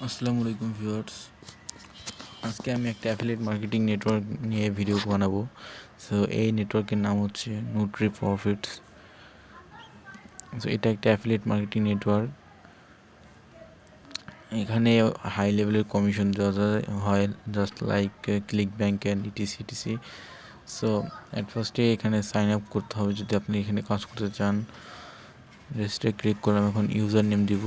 আসসালামু আলাইকুম ভিউয়ার্স। আজকে আমি একটা অ্যাফিলিয়েট মার্কেটিং নেটওয়ার্ক নিয়ে ভিডিও বানাবো। সো এই নেটওয়ার্কের নাম হচ্ছে নিউট্রিপ্রফিটস। সো এটা একটা অ্যাফিলিয়েট মার্কেটিং নেটওয়ার্ক। এখানে হাই লেভেলের কমিশন দেওয়া হয়, just like click bank and etc. So at ফার্স্টে এখানে সাইন আপ করতে হবে যদি আপনি এখানে কাজ করতে চান। রেজিস্টারে ক্লিক করলাম, এখন ইউজার নেম দিব।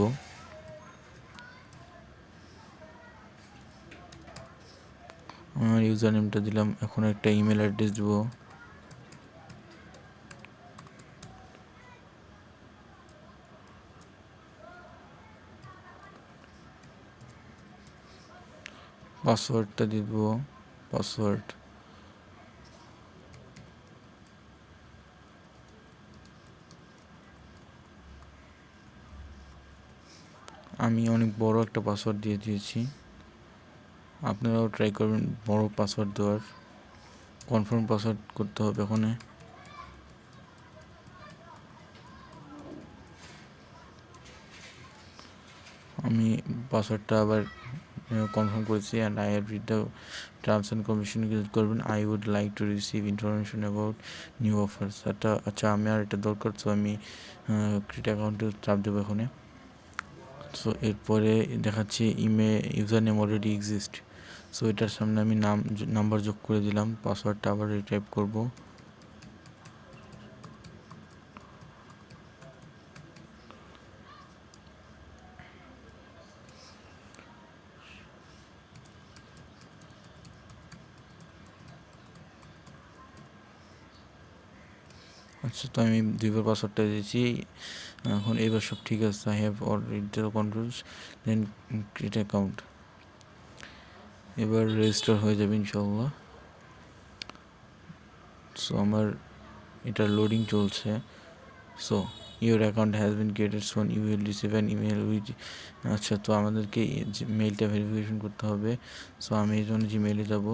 আমার ইউজার নেমটা দিলাম, এখন একটা ইমেল অ্যাড্রেস দিব। পাসওয়ার্ডটা দিব, পাসওয়ার্ড। আমি অনেক বড় একটা পাসওয়ার্ড দিয়ে দিয়েছি, আপনারাও ট্রাই করবেন বড় পাসওয়ার্ড দেওয়ার। কনফার্ম পাসওয়ার্ড করতে হবে ওখানে। আমি পাসওয়ার্ডটা আবার কনফার্ম করেছি। And I have read the terms and condition use করবেন। I would like to receive information about new offers. আচ্ছা আমি আর এটা দরকার, তো আমি ক্রিয়েট অ্যাকাউন্টে চাপ দেবো এখানে। সো এরপরে দেখাচ্ছি user name already exist. So এটার সামনে আমি নাম্বার যোগ করে দিলাম, পাসওয়ার্ডটা আবার রিটাইপ করব। আচ্ছা, তো আমি দুইবার পাসওয়ার্ডটা দিয়েছি, এখন এবার সব ঠিক আছে। I have already the controls, then create account. এবার রেজিস্টার হয়ে যাবে ইনশাল্লাহ। সো আমার এটা লোডিং চলছে। So your account has been created, soon you will receive an email with. আচ্ছা, তো আমাদেরকে মেইলটা ভেরিফিকেশন করতে হবে। সো আমি এই জন্য জিমেইলে যাব।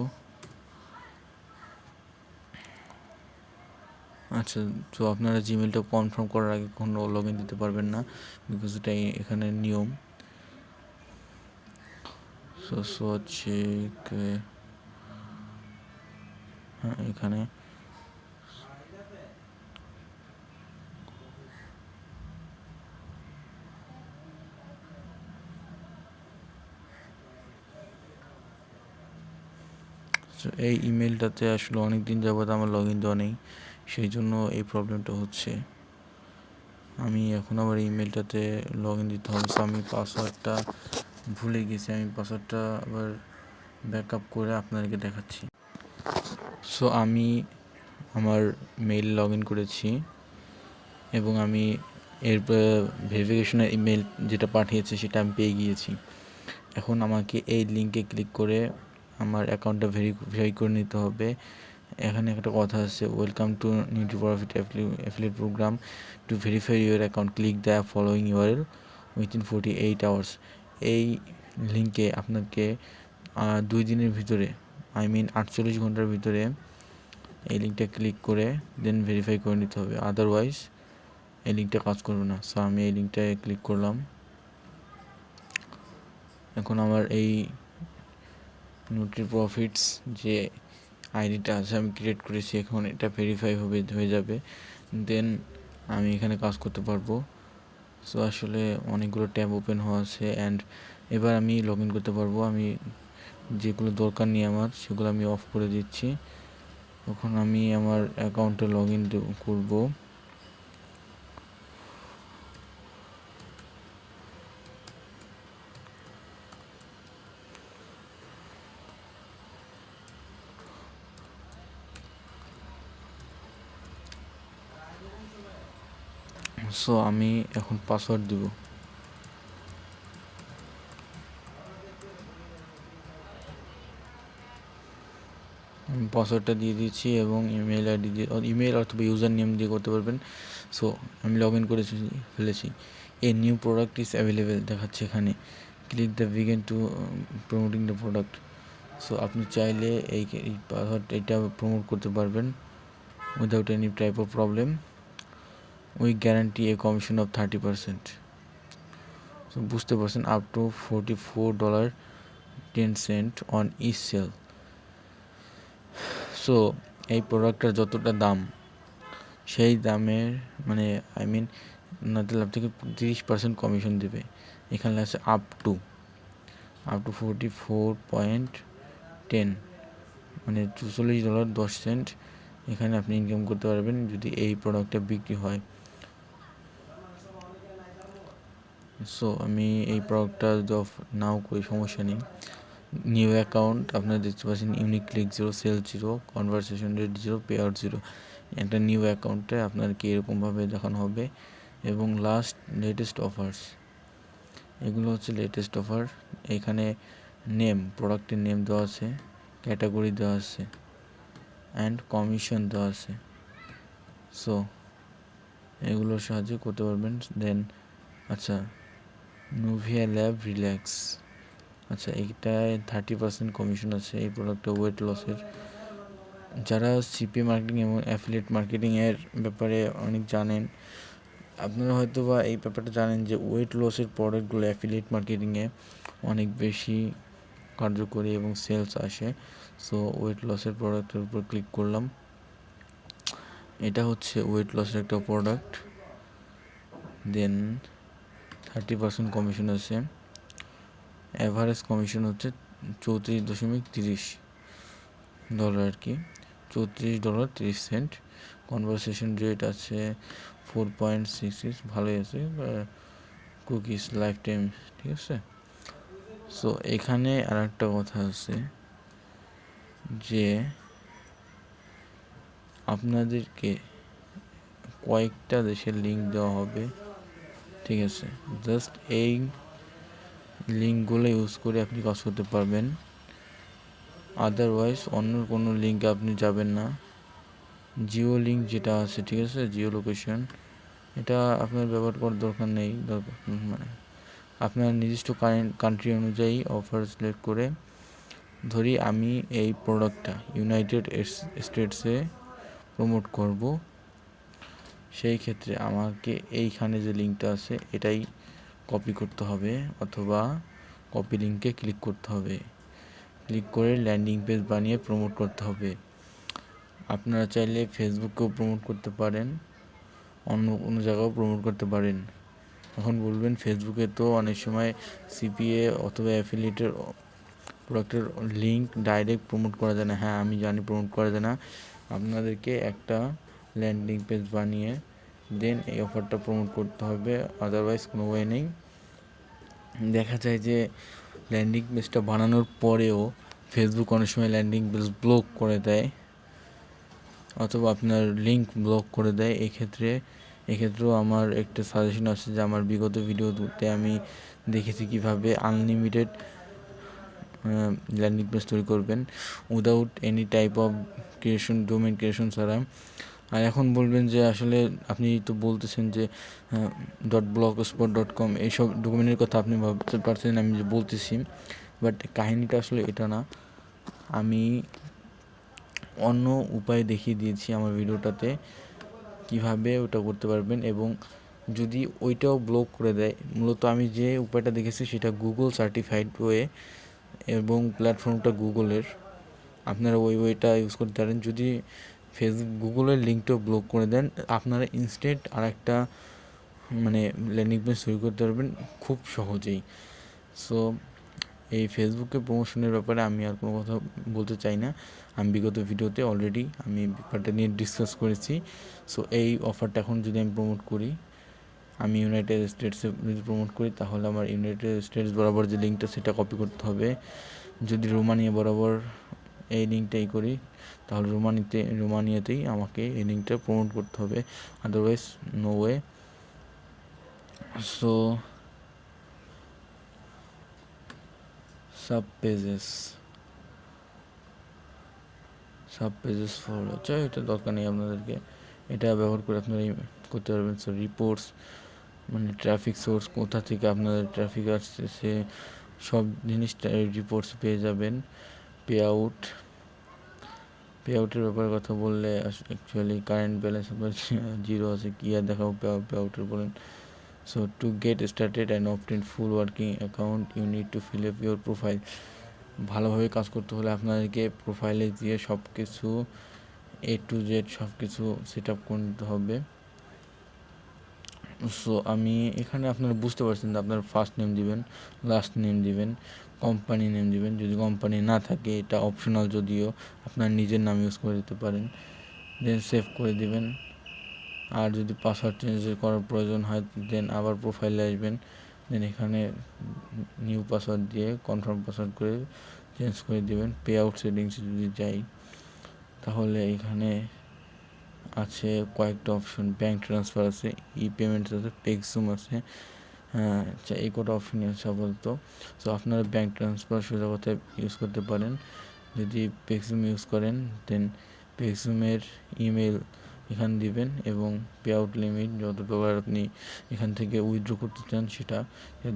আচ্ছা, তো আপনারা জিমেলটা কনফার্ম করার আগে কোনো লগ ইন দিতে পারবেন না, বিকজ এটাই এখানে নিয়ম। সো চেক, হ্যাঁ এখানে এই ইমেলটাতে আসলে অনেক দিন যাবত আমার লগ ইন দেওয়া নেই, সেই জন্য এই প্রবলেমটা হচ্ছে। আমি এখন আবার ইমেলটাতে লগ ইন দিতে হবে। সো আমি পাসওয়ার্ডটা ভুলে গেছি, আমি পাসওয়ার্ডটা আবার ব্যাকআপ করে আপনাদেরকে দেখাচ্ছি। সো আমি আমার মেইল লগ ইন করেছি এবং আমি এর ভেরিফিকেশনের ইমেল যেটা পাঠিয়েছে সেটা আমি পেয়ে গিয়েছি। এখন আমাকে এই লিঙ্কে ক্লিক করে আমার অ্যাকাউন্টটা ভেরিফাই করে নিতে হবে। এখানে একটা কথা আছে, welcome to Nutriprofit affiliate program, to verify your account click the following URL within 48 hours. এই লিঙ্কে আপনাকে 2 দিনের ভিতরে, 48 ঘন্টার ভিতরে এই লিঙ্কটা ক্লিক করে দেন ভেরিফাই করে নিতে হবে, আদারওয়াইজ এই লিঙ্কটা কাজ করবে না। সো আমি এই লিঙ্কটায় ক্লিক করলাম। এখন আমার এই নিউট্রিপ্রফিটস যে আইডিটা আছে আমি ক্রিয়েট করেছি, এখন এটা ভেরিফাই হয়ে যাবে, দেন আমি এখানে কাজ করতে পারবো। সো আসলে অনেকগুলো ট্যাব ওপেন হওয়া আছে, অ্যান্ড এবার আমি লগ ইন করতে পারবো। আমি যেগুলো দরকার নেই আমার সেগুলো আমি অফ করে দিচ্ছি। তখন আমি আমার অ্যাকাউন্টে লগ ইন করবো। সো আমি এখন পাসওয়ার্ড দিব। আমি পাসওয়ার্ডটা দিয়ে দিচ্ছি এবং ইমেল আইডি দিয়ে, ইমেল অথবা ইউজার নেম দিয়ে করতে পারবেন। সো আমি লগ ইন করে ফেলেছি। A new product is available দেখাচ্ছে এখানে, click the begin to promoting the product. So আপনি চাইলে এই পাসওয়ার্ড এটা প্রমোট করতে পারবেন without any type of problem. We guarantee a commission of 30%। So বুঝতে পারছেন, up to $44.10 on each sale. So এই প্রোডাক্টটার যতটা দাম, সেই দামের মানে ওনাদের লাভ থেকে 30% কমিশন দেবে। এখানে আছে আপ টু $44.10, মানে $44.10 এখানে আপনি ইনকাম করতে পারবেন যদি এই প্রোডাক্টটা বিক্রি হয়। সো আমি এই প্রোডাক্টটা যদি নাও করি সমস্যা নেই। নিউ অ্যাকাউন্ট আপনারা দেখতে পাচ্ছেন, unique click 0, sale 0, conversation rate 0, pay out 0। একটা নিউ অ্যাকাউন্টে আপনাদেরকে এরকমভাবে দেখানো হবে। এবং লাস্ট লেটেস্ট অফার্স, এগুলো হচ্ছে লেটেস্ট অফার। এখানে নেম, প্রোডাক্টের নেম দেওয়া আছে, ক্যাটাগরি দেওয়া আছে অ্যান্ড কমিশন দেওয়া আছে। সো এগুলোর সাহায্যে করতে পারবেন। দেন আচ্ছা, নুভিয়া ল্যাব রিল্যাক্স, আচ্ছা এইটায় 30% কমিশন আছে এই প্রোডাক্টটা ওয়েট লসের। যারা সিপি মার্কেটিং এবং অ্যাফিলিয়েট মার্কেটিংয়ের ব্যাপারে অনেক জানেন, আপনারা হয়তো বা এই ব্যাপারটা জানেন যে ওয়েট লসের প্রোডাক্টগুলো অ্যাফিলিয়েট মার্কেটিংয়ে অনেক বেশি কার্যকরী এবং সেলস আসে। সো ওয়েট লসের প্রোডাক্টের উপর ক্লিক করলাম। এটা হচ্ছে ওয়েট লসের একটা প্রোডাক্ট। দেন 30% কমিশন আছে। অ্যাভারেজ কমিশন হচ্ছে $34.30 আর কি, $34.30। কনভারসেশন রেট আছে 4.66, ভালোই আছে। কুকিজ লাইফ টাইম, ঠিক আছে। সো এখানে আর একটা কথা আছে যে আপনাদেরকে কয়েকটা দেশের লিঙ্ক দেওয়া হবে, ঠিক আছে। জাস্ট এই লিঙ্কগুলো ইউজ করে আপনি কাজ করতে পারবেন, আদারওয়াইজ অন্য কোনো লিঙ্কে আপনি যাবেন না। জিও লিঙ্ক যেটা আছে, ঠিক আছে, জিও লোকেশন, এটা আপনার ব্যবহার করার দরকার নেই। মানে আপনার নির্দিষ্ট কান্ট্রি অনুযায়ী অফার সিলেক্ট করে, ধরি আমি এই প্রোডাক্টটা ইউনাইটেড স্টেটসে প্রমোট করব, সেই ক্ষেত্রে আমাকে এইখানে যে লিঙ্কটা আছে এটাই কপি করতে হবে, অথবা কপি লিঙ্কে ক্লিক করতে হবে। ক্লিক করে ল্যান্ডিং পেজ বানিয়ে প্রমোট করতে হবে। আপনারা চাইলে ফেসবুকেও প্রমোট করতে পারেন, অন্য কোনো জায়গাও প্রমোট করতে পারেন। এখন বলবেন ফেসবুকে তো অনেক সময় সিপিএ অথবা অ্যাফিলিয়েটের প্রোডাক্টের লিঙ্ক ডাইরেক্ট প্রমোট করা যায় না। হ্যাঁ আমি জানি প্রমোট করা যায় না। আপনাদেরকে একটা ল্যান্ডিং পেজ বানিয়ে দেন এই অফারটা প্রমোট করতে হবে, আদারওয়াইজ কোনো ওয়ে নেই। দেখা যায় যে ল্যান্ডিং পেজটা বানানোর পরেও ফেসবুক অনেক সময় ল্যান্ডিং পেজ ব্লক করে দেয়, অথবা আপনার লিঙ্ক ব্লক করে দেয়। এক্ষেত্রেও আমার একটা সাজেশন আছে যে আমার বিগত ভিডিওতে আমি দেখেছি কীভাবে আনলিমিটেড ল্যান্ডিং পেজ তৈরি করবেন without any type of domain creation ছাড়া। আর এখন বলবেন যে আসলে আপনি তো বলতেছেন যে .blogspot.com এইসব ডকুমেন্টের কথা আপনি ভাবতে পারছেন আমি যে বলতেছি, বাট কাহিনিটা আসলে এটা না। আমি অন্য উপায় দেখিয়ে দিয়েছি আমার ভিডিওটাতে কিভাবে ওটা করতে পারবেন। এবং যদি ওইটাও ব্লক করে দেয়, মূলত আমি যে উপায়টা দেখেছি সেটা গুগল সার্টিফাইড ওয়ে এবং প্ল্যাটফর্মটা গুগলের, আপনারা ওই ওয়েটা ইউজ করতে পারেন। যদি গুগলের লিঙ্কটাও ব্লক করে দেন, আপনারা ইনস্ট্যান্ট আর একটা ল্যান্ডিং পেজ তৈরি করতে পারবেন খুব সহজেই। সো এই ফেসবুকে প্রমোশনের ব্যাপারে আমি আর কোনো কথা বলতে চাই না। আমি বিগত ভিডিওতে অলরেডি আমি ব্যাপারটা নিয়ে ডিসকাস করেছি। সো এই অফারটা এখন যদি আমি প্রমোট করি, আমি ইউনাইটেড স্টেটসে যদি প্রমোট করি, তাহলে আমার ইউনাইটেড স্টেটস বরাবর যে লিঙ্কটা সেটা কপি করতে হবে। যদি রোমানিয়া বরাবর এই লিঙ্কটাই করি, তাহলে রোমানিয়াতেই আমাকে এই লিঙ্কটা প্রমোট করতে হবে, otherwise no way. So sub pages for, আচ্ছা এটা দরকার নেই আপনাদেরকে, এটা ব্যবহার করে আপনারা করতে পারবেন। সো রিপোর্টস, ট্রাফিক সোর্স, কোথা থেকে আপনাদের ট্রাফিক আসতেছে সব জিনিসটা রিপোর্টস পেয়ে যাবেন। পে আউটের ব্যাপারে কথা বললে অ্যাকচুয়ালি কারেন্ট ব্যালেন্স আপনার 0 আছে, কী আর দেখাবো পে আউটের বলেন। So to get started and obtain full working account, you need to fill up your profile. ভালোভাবে কাজ করতে হলে আপনাদেরকে প্রোফাইলে দিয়ে সব কিছু A to Z সব কিছু সেট আপ করে নিতে হবে। সো আমি এখানে আপনারা বুঝতে পারছেন যে আপনার ফার্স্ট নেম দিবেন, লাস্ট নেম দিবেন, কোম্পানি নেম দিবেন। যদি কোম্পানি না থাকে এটা অপশনাল, যদিও আপনার নিজের নাম ইউজ করে দিতে পারেন। দেন সেভ করে দিবেন। আর যদি পাসওয়ার্ড চেঞ্জ করার প্রয়োজন হয় দেন আবার প্রোফাইলে আসবেন। দেন এখানে নিউ পাসওয়ার্ড দিয়ে কনফার্ম পাসওয়ার্ড করে চেঞ্জ করে দিবেন। পে আউট সেটিংসে যদি যাই তাহলে এখানে আছে কয়েকটা অপশন, ব্যাঙ্ক ট্রান্সফার আছে, ই পেমেন্টস আছে, পেক্সুম আছে। আচ্ছা, এই কটা অপশনই আছে আপাতত। সো আপনারা ব্যাঙ্ক ট্রান্সফার সোজা কথায় ইউজ করতে পারেন। যদি পেক্সুম ইউজ করেন দেন পেক্সুমের ইমেল এখানে দিবেন এবং পে আউট লিমিট যত ডলার আপনি এখান থেকে উইথড্র করতে চান সেটা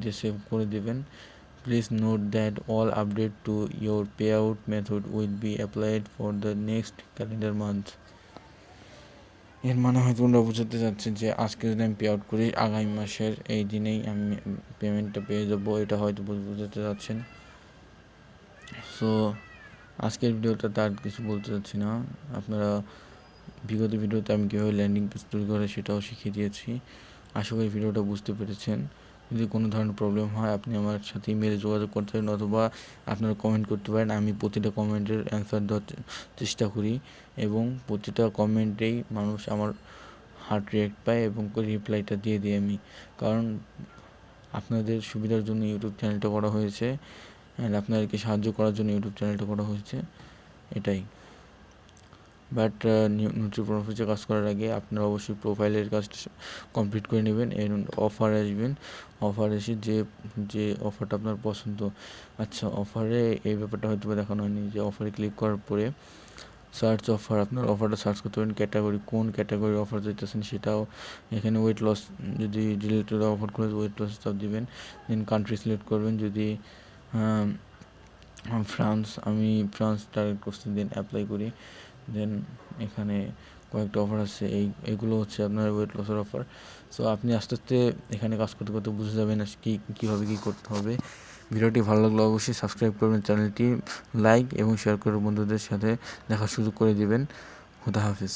দিয়ে সেভ করে দেবেন। Please note that all update to your pay out method will be applied for the next calendar month. এর মানে হয়তো ওরা বোঝাতে চাচ্ছে যে আজকে যদি আমি পে আউট করি আগামী মাসের এই দিনেই আমি পেমেন্টটা পেয়ে যাবো, এটা হয়তো বোঝাতে চাচ্ছেন। সো আজকের ভিডিওটা তার কিছু বলতে চাচ্ছি না। আপনারা বিগত ভিডিওতে আমি কীভাবে ল্যান্ডিং পেজ তৈরি করে সেটাও শিখিয়ে দিয়েছি। আশা করি ভিডিওটা বুঝতে পেরেছেন। যদি কোনো ধরনের প্রবলেম হয় আপনি আমার সাথে ইমেলে যোগাযোগ করতে পারেন অথবা আপনারা কমেন্ট করতে পারেন। আমি প্রতিটা কমেন্টের অ্যান্সার দেওয়ার চেষ্টা করি এবং প্রতিটা কমেন্টেই মানুষ আমার হার্ট রিঅ্যাক্ট পায় এবং রিপ্লাইটা দিয়ে দিই আমি, কারণ আপনাদের সুবিধার জন্য ইউটিউব চ্যানেলটা করা হয়েছে অ্যান্ড আপনাদেরকে সাহায্য করার জন্য ইউটিউব চ্যানেলটা করা হয়েছে, এটাই। বাট নিউট্রিপ্রফিটসে কাজ করার আগে আপনারা অবশ্যই প্রোফাইলের কাজটা কমপ্লিট করে নেবেন। এর অফার আসবেন, অফার এসে যে অফারটা আপনার পছন্দ। আচ্ছা, অফারে এই ব্যাপারটা হয়তো দেখানো হয়নি যে অফারে ক্লিক করার পরে সার্চ অফার, আপনার অফারটা সার্চ করতে পারেন, ক্যাটাগরি কোন ক্যাটাগরির অফার চাইতেছেন সেটাও। এখানে ওয়েট লস যদি রিলেটেড অফার করে ওয়েট লস সব দিবেন। দেন কান্ট্রি সিলেক্ট করবেন, যদি ফ্রান্স, আমি ফ্রান্স টার্গেট করছি, দেন অ্যাপ্লাই করি। দেন এখানে কয়েকটা অফার আছে, এইগুলো হচ্ছে আপনার ওয়েট লসের অফার। সো আপনি আস্তে আস্তে এখানে কাজ করতে করতে বুঝে যাবেন কীভাবে কী করতে হবে। ভিডিওটি ভালো লাগলে অবশ্যই সাবস্ক্রাইব করবেন, চ্যানেলটি লাইক এবং শেয়ার করে বন্ধুদের সাথে দেখার সুযোগ করে দিবেন। খুদা হাফিজ।